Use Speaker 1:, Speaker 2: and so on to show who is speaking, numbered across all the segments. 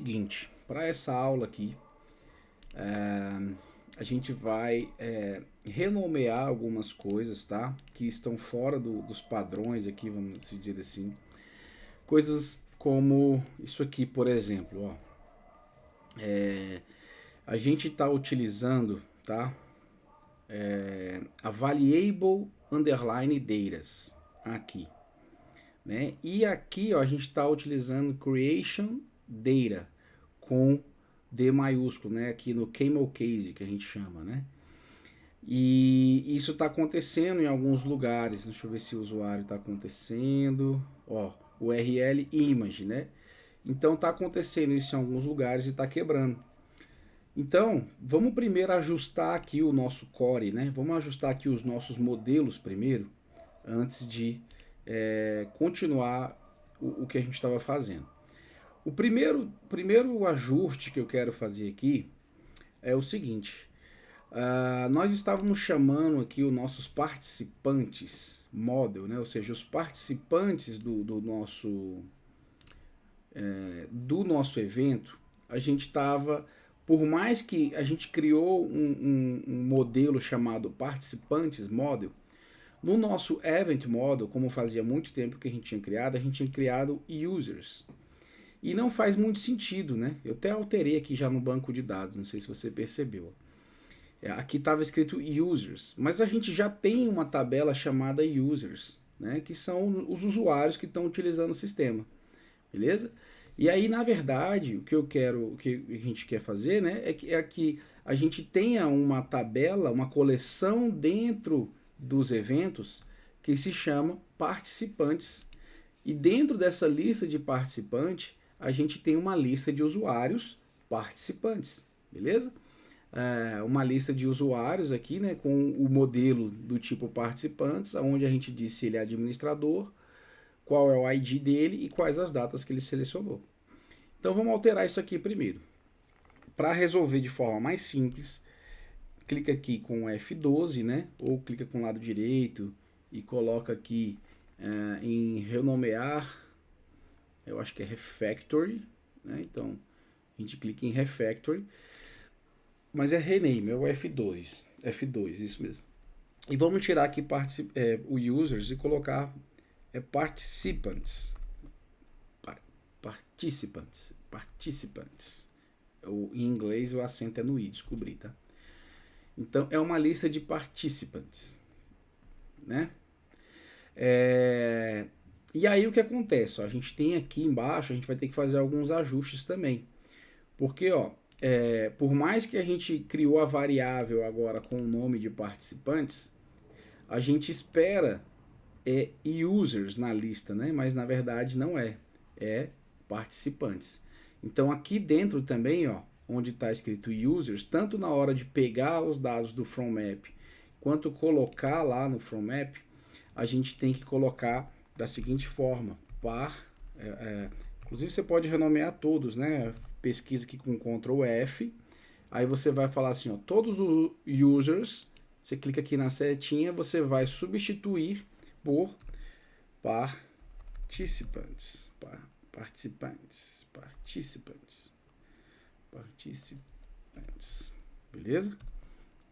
Speaker 1: Seguinte, para essa aula aqui, a gente vai renomear algumas coisas, tá? Que estão fora dos padrões aqui, vamos dizer assim. Coisas como isso aqui, por exemplo, ó. A gente está utilizando, tá? A variable underline datas aqui, né? E aqui, ó, a gente está utilizando creation data com D maiúsculo, né? Aqui no camel case que a gente chama, né? E isso está acontecendo em alguns lugares. Deixa eu ver se o usuário está acontecendo. Ó, URL image, né? Então está acontecendo isso em alguns lugares e está quebrando. Então, vamos primeiro ajustar aqui o nosso core, né? Vamos ajustar aqui os nossos modelos primeiro, antes de continuar o que a gente estava fazendo. O primeiro ajuste que eu quero fazer aqui é o seguinte. Nós estávamos chamando aqui os nossos participantes model, né? Ou seja, os participantes do nosso evento, a gente estava, por mais que a gente criou um modelo chamado participantes model, no nosso event model, como fazia muito tempo que a gente tinha criado users. E não faz muito sentido, né? Eu até alterei aqui já no banco de dados, não sei se você percebeu. Aqui estava escrito users, mas a gente já tem uma tabela chamada users, né? Que são os usuários que estão utilizando o sistema, beleza? E aí, na verdade, o que a gente quer fazer, né? É que a gente tenha uma tabela, uma coleção dentro dos eventos que se chama participantes. E dentro dessa lista de participantes, a gente tem uma lista de usuários participantes, beleza? Uma lista de usuários aqui, né, com o modelo do tipo participantes, onde a gente diz se ele é administrador, qual é o ID dele e quais as datas que ele selecionou. Então vamos alterar isso aqui primeiro. Para resolver de forma mais simples, clica aqui com F12, né, ou clica com o lado direito e coloca aqui em renomear, eu acho que é Refactory, né? Então a gente clica em Refactory, mas é Rename, é o F2, isso mesmo. E vamos tirar aqui o Users e colocar Participants. Participants. Em inglês o acento é no I, descobri, tá? Então é uma lista de participantes, né? E aí o que acontece? Ó, a gente tem aqui embaixo, a gente vai ter que fazer alguns ajustes também. Porque, ó, por mais que a gente criou a variável agora com o nome de participantes, a gente espera users na lista, né? Mas na verdade não é participantes. Então aqui dentro também, ó, onde está escrito users, tanto na hora de pegar os dados do from map quanto colocar lá no from map, a gente tem que colocar da seguinte forma: inclusive você pode renomear todos, né? Pesquisa aqui com Ctrl F, aí você vai falar assim, ó, todos os users, você clica aqui na setinha, você vai substituir por participantes, beleza?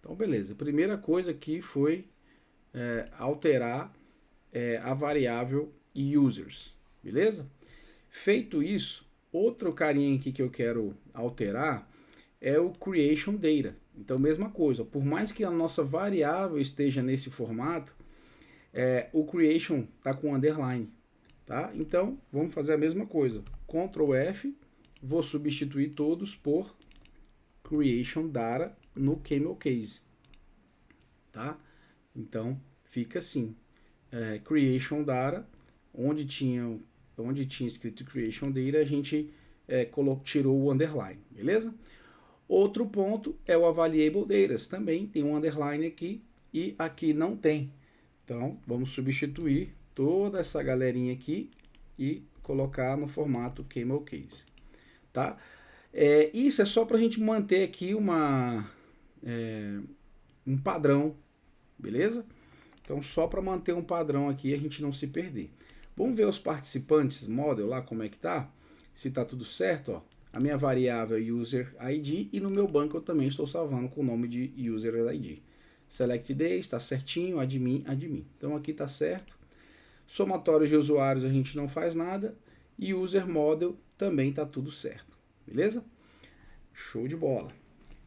Speaker 1: Então, beleza. A primeira coisa aqui foi alterar a variável users, beleza? Feito isso, outro carinha aqui que eu quero alterar é o creation data. Então, mesma coisa, por mais que a nossa variável esteja nesse formato, o creation está com underline, tá? Então, vamos fazer a mesma coisa. Ctrl F, vou substituir todos por creation data no camel case, tá? Então, fica assim, creation data, onde tinha escrito creation data, a gente tirou o underline, beleza? Outro ponto é o available data, também tem um underline aqui e aqui não tem. Então, vamos substituir toda essa galerinha aqui e colocar no formato camel case, tá? Isso é só para a gente manter aqui um padrão, beleza? Então, só para manter um padrão aqui, a gente não se perder. Vamos ver os participantes model lá, como é que tá? Se tá tudo certo, ó. a minha variável user ID e no meu banco eu também estou salvando com o nome de user ID. Select days, está certinho, admin, admin. Então aqui está certo. Somatórios de usuários a gente não faz nada e user model também está tudo certo, beleza? Show de bola.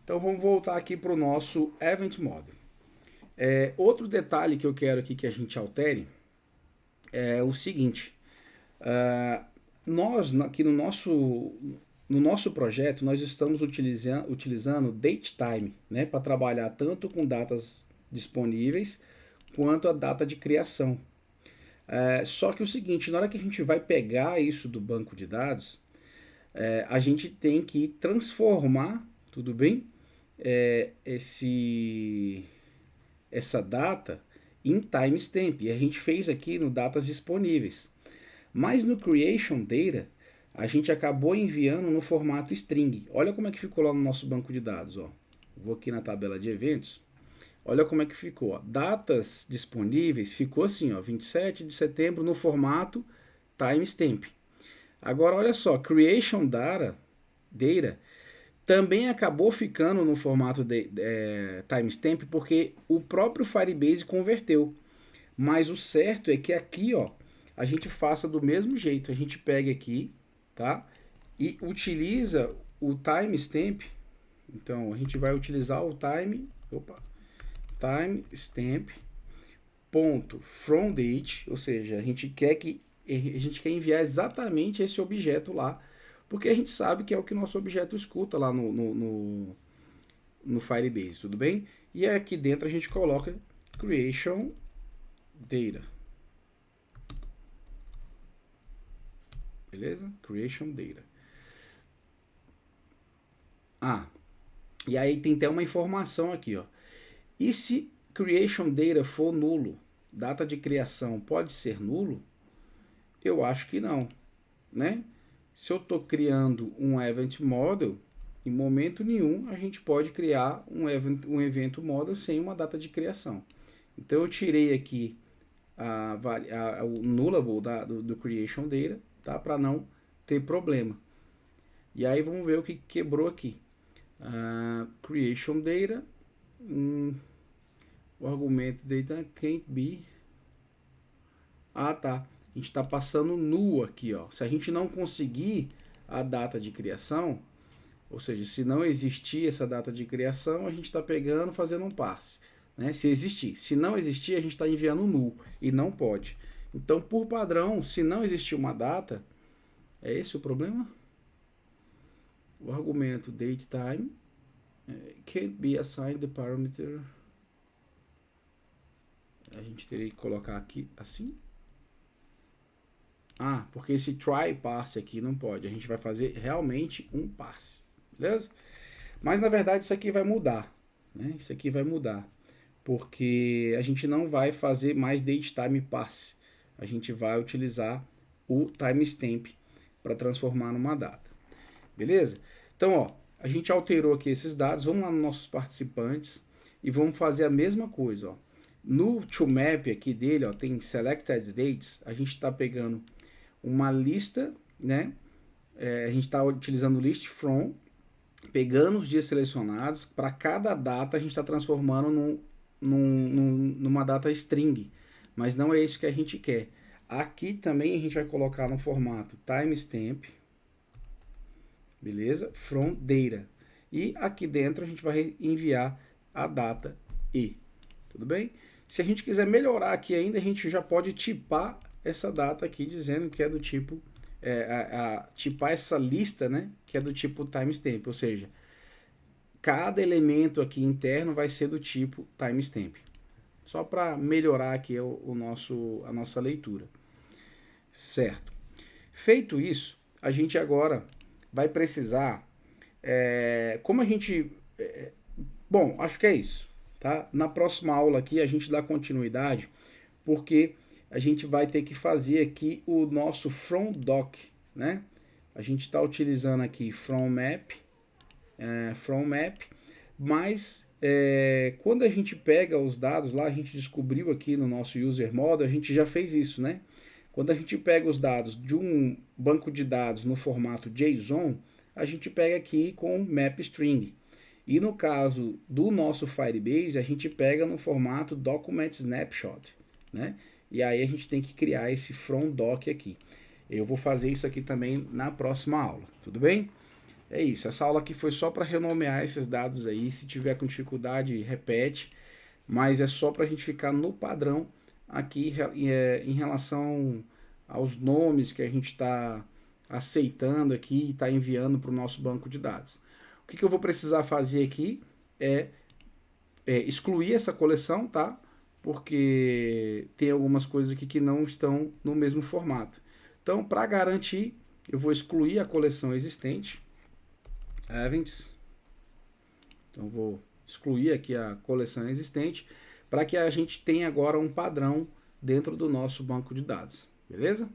Speaker 1: Então vamos voltar aqui para o nosso event model. Outro detalhe que eu quero aqui que a gente altere é o seguinte. Nós aqui no nosso projeto nós estamos utilizando datetime, né, para trabalhar tanto com datas disponíveis quanto a data de criação. Só que o seguinte, na hora que a gente vai pegar isso do banco de dados, a gente tem que transformar, tudo bem, essa data em timestamp. E a gente fez aqui no datas disponíveis. Mas no creation data, a gente acabou enviando no formato string. Olha como é que ficou lá no nosso banco de dados. Ó. Vou aqui na tabela de eventos. Olha como é que ficou. Ó. Datas disponíveis ficou assim, ó, 27 de setembro no formato timestamp. Agora olha só, creation data também acabou ficando no formato timestamp porque o próprio Firebase converteu. Mas o certo é que aqui, ó, a gente faça do mesmo jeito. A gente pega aqui, tá? E utiliza o timestamp. Então a gente vai utilizar o timestamp ponto from date, ou seja, a gente quer enviar exatamente esse objeto lá, porque a gente sabe que é o que nosso objeto escuta lá no Firebase, tudo bem? E aqui dentro a gente coloca creation data. Beleza? Creation data. E aí tem até uma informação aqui, ó. E se creation data for nulo, data de criação pode ser nulo? Eu acho que não, né? Se eu estou criando um event model, em momento nenhum a gente pode criar um evento model sem uma data de criação. Então eu tirei aqui o nullable do creation data, tá? Para não ter problema. E aí vamos ver o que quebrou aqui. Creation data, o argumento data can't be. Tá. A gente está passando null aqui, ó. Se a gente não conseguir a data de criação, ou seja, se não existir essa data de criação, a gente está pegando, fazendo um parse. Né? Se existir. Se não existir, a gente está enviando null e não pode. Então, por padrão, se não existir uma data, é esse o problema? O argumento datetime can't be assigned the parameter. A gente teria que colocar aqui assim. Porque esse try parse aqui não pode. A gente vai fazer realmente um parse. Beleza? Mas na verdade isso aqui vai mudar. Né? Isso aqui vai mudar. Porque a gente não vai fazer mais datetime parse. A gente vai utilizar o timestamp para transformar numa data. Beleza? Então, ó, a gente alterou aqui esses dados. Vamos lá nos nossos participantes e vamos fazer a mesma coisa. Ó. No toMap aqui dele, ó, tem selected dates. A gente está pegando uma lista, né? A gente está utilizando o list from, pegando os dias selecionados, para cada data a gente está transformando numa data string, mas não é isso que a gente quer. Aqui também a gente vai colocar no formato timestamp, beleza? From data. E aqui dentro a gente vai enviar a data e, tudo bem? Se a gente quiser melhorar aqui ainda, a gente já pode tipar essa data aqui dizendo que é do tipo tipar essa lista, né, que é do tipo timestamp, ou seja, cada elemento aqui interno vai ser do tipo timestamp, só para melhorar aqui a nossa leitura, certo? Feito isso, a gente agora vai precisar, como a gente, bom, acho que é isso, tá? Na próxima aula aqui a gente dá continuidade, porque a gente vai ter que fazer aqui o nosso from doc, né? A gente está utilizando aqui from map, mas quando a gente pega os dados lá, a gente descobriu aqui no nosso user model, a gente já fez isso, né? Quando a gente pega os dados de um banco de dados no formato JSON, a gente pega aqui com map string. E no caso do nosso Firebase, a gente pega no formato document snapshot, né? E aí a gente tem que criar esse from doc aqui. Eu vou fazer isso aqui também na próxima aula, tudo bem? É isso, essa aula aqui foi só para renomear esses dados aí. Se tiver com dificuldade, repete, mas é só para a gente ficar no padrão aqui em relação aos nomes que a gente está aceitando aqui e está enviando para o nosso banco de dados. O que eu vou precisar fazer aqui é excluir essa coleção, tá? Porque tem algumas coisas aqui que não estão no mesmo formato. Então, para garantir, eu vou excluir a coleção existente, events. Então, vou excluir aqui a coleção existente, para que a gente tenha agora um padrão dentro do nosso banco de dados, beleza?